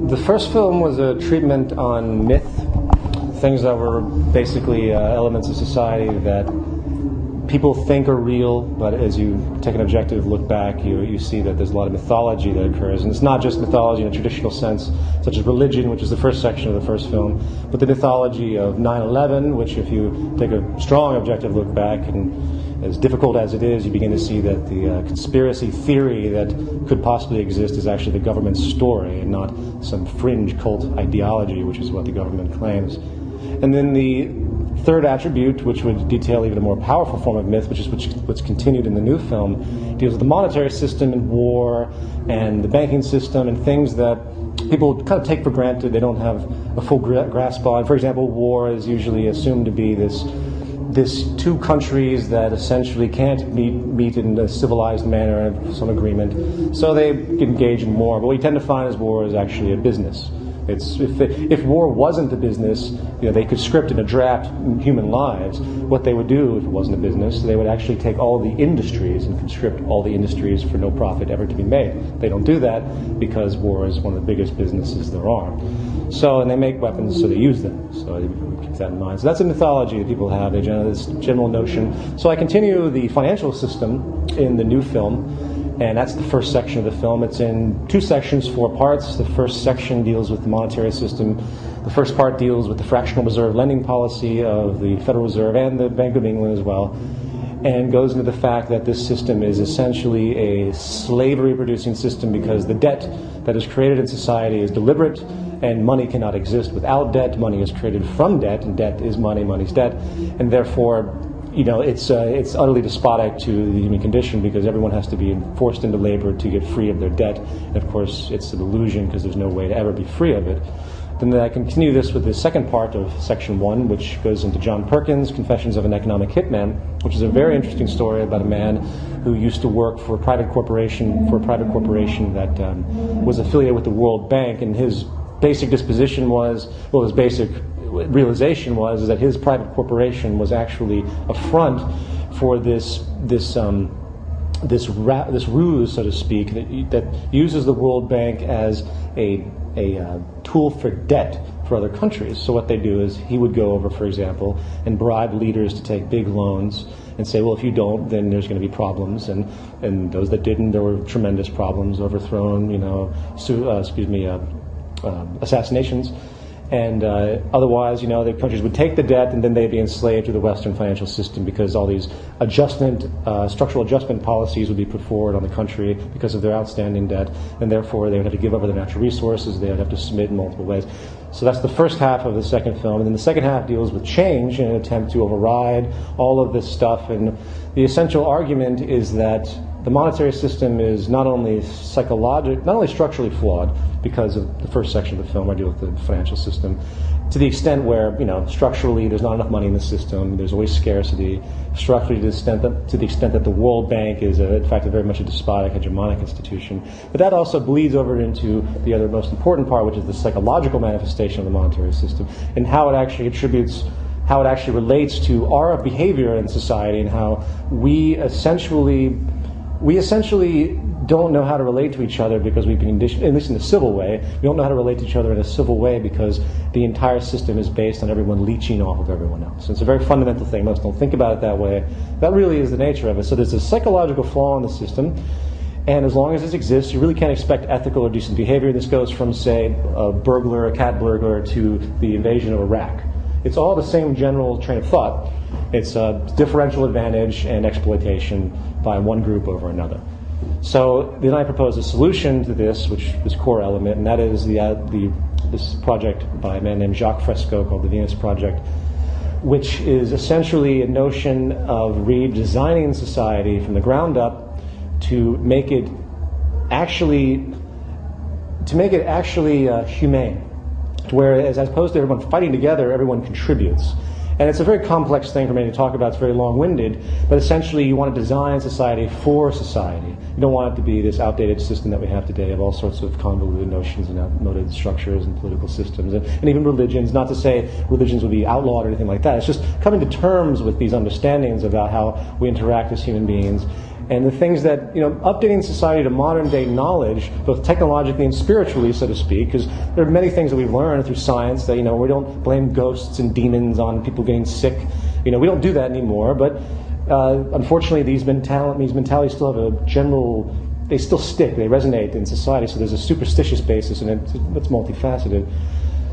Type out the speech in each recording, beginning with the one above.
The first film was a treatment on myth, things that were basically elements of society that people think are real, but as you take an objective look back, you see that there's a lot of mythology that occurs. And it's not just mythology in a traditional sense, such as religion, which is the first section of the first film, but the mythology of 9/11, which if you take a strong objective look back, and as difficult as it is, you begin to see that the conspiracy theory that could possibly exist is actually the government's story and not some fringe cult ideology, which is what the government claims. And then the third attribute, which would detail even a more powerful form of myth, which is what's continued in the new film, deals with the monetary system and war and the banking system and things that people kind of take for granted. They don't have a full grasp on. For example, war is usually assumed to be this two countries that essentially can't meet in a civilized manner of some agreement, so they engage in war. But what you tend to find is war is actually a business. If war wasn't a business, they could script in a draft human lives. What they would do if it wasn't a business, they would actually take all the industries and conscript all the industries for no profit ever to be made. They don't do that because war is one of the biggest businesses there are. So, and they make weapons, so they use them. So you keep that in mind. So that's a mythology that people have, this general notion. So I continue the financial system in the new film, and that's the first section of the film. It's in two sections, 4 parts. The first section deals with the monetary system. The first part deals with the fractional reserve lending policy of the Federal Reserve and the Bank of England as well, and goes into the fact that this system is essentially a slavery-producing system because the debt that is created in society is deliberate, and money cannot exist without debt. Money is created from debt, and debt is money, money's debt, and therefore it's utterly despotic to the human condition because everyone has to be forced into labor to get free of their debt. And of course, it's an illusion because there's no way to ever be free of it. Then I continue this with the second part of Section 1, which goes into John Perkins' Confessions of an Economic Hitman, which is a very interesting story about a man who used to work for a private corporation that was affiliated with the World Bank, and his basic disposition was, his basic realization was that his private corporation was actually a front for this ruse, so to speak, that uses the World Bank as a tool for debt for other countries. So what they do is he would go over, for example, and bribe leaders to take big loans and say, well, if you don't, then there's going to be problems. And those that didn't, there were tremendous problems, overthrown, assassinations. And otherwise, the countries would take the debt and then they'd be enslaved to the Western financial system because all these structural adjustment policies would be put forward on the country because of their outstanding debt, and therefore they would have to give over their natural resources, they would have to submit in multiple ways. So that's the first half of the second film, and then the second half deals with change in an attempt to override all of this stuff. And the essential argument is that the monetary system is not only structurally flawed, because of the first section of the film, I deal with the financial system, to the extent where, structurally there's not enough money in the system, there's always scarcity, structurally to the extent that the World Bank is, in fact, very much a despotic, hegemonic institution. But that also bleeds over into the other most important part, which is the psychological manifestation of the monetary system, and how it actually relates to our behavior in society, and how we essentially don't know how to relate to each other because we've been conditioned, at least in a civil way, we don't know how to relate to each other in a civil way because the entire system is based on everyone leeching off of everyone else. And it's a very fundamental thing. Most don't think about it that way. That really is the nature of it. So there's a psychological flaw in the system, and as long as this exists, you really can't expect ethical or decent behavior. This goes from, say, a cat burglar, to the invasion of Iraq. It's all the same general train of thought. It's differential advantage and exploitation by one group over another. So then I propose a solution to this, which is core element, and that is this project by a man named Jacques Fresco called the Venus Project, which is essentially a notion of redesigning society from the ground up to make it actually humane, to where, as opposed to everyone fighting together, everyone contributes. And it's a very complex thing for me to talk about. It's very long-winded, but essentially you want to design society for society. You don't want it to be this outdated system that we have today of all sorts of convoluted notions and outmoded structures and political systems, and even religions. Not to say religions would be outlawed or anything like that. It's just coming to terms with these understandings about how we interact as human beings, and the things that, updating society to modern day knowledge, both technologically and spiritually, so to speak, because there are many things that we've learned through science that, we don't blame ghosts and demons on people getting sick. We don't do that anymore, but unfortunately these mentalities still have a general, they still stick, they resonate in society, so there's a superstitious basis, and it's multifaceted.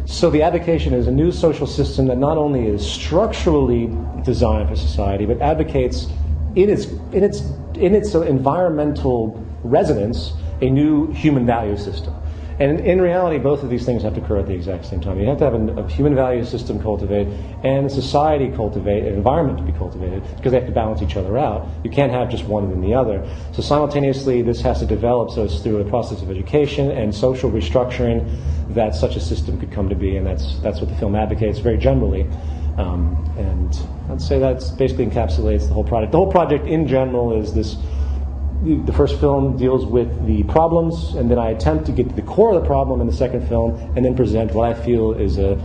So the advocation is a new social system that not only is structurally designed for society, but advocates in its environmental resonance a new human value system. And in reality, both of these things have to occur at the exact same time. You have to have a human value system cultivated and a society cultivated, an environment to be cultivated, because they have to balance each other out. You can't have just one and then the other. So simultaneously, this has to develop, so it's through a process of education and social restructuring that such a system could come to be, and that's what the film advocates very generally. And I'd say that basically encapsulates the whole project. The whole project in general is this. The first film deals with the problems, and then I attempt to get to the core of the problem in the second film, and then present what I feel is at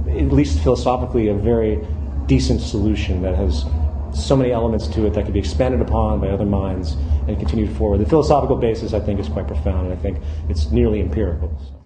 least philosophically, a very decent solution that has so many elements to it that could be expanded upon by other minds and continued forward. The philosophical basis, I think, is quite profound, and I think it's nearly empirical. So.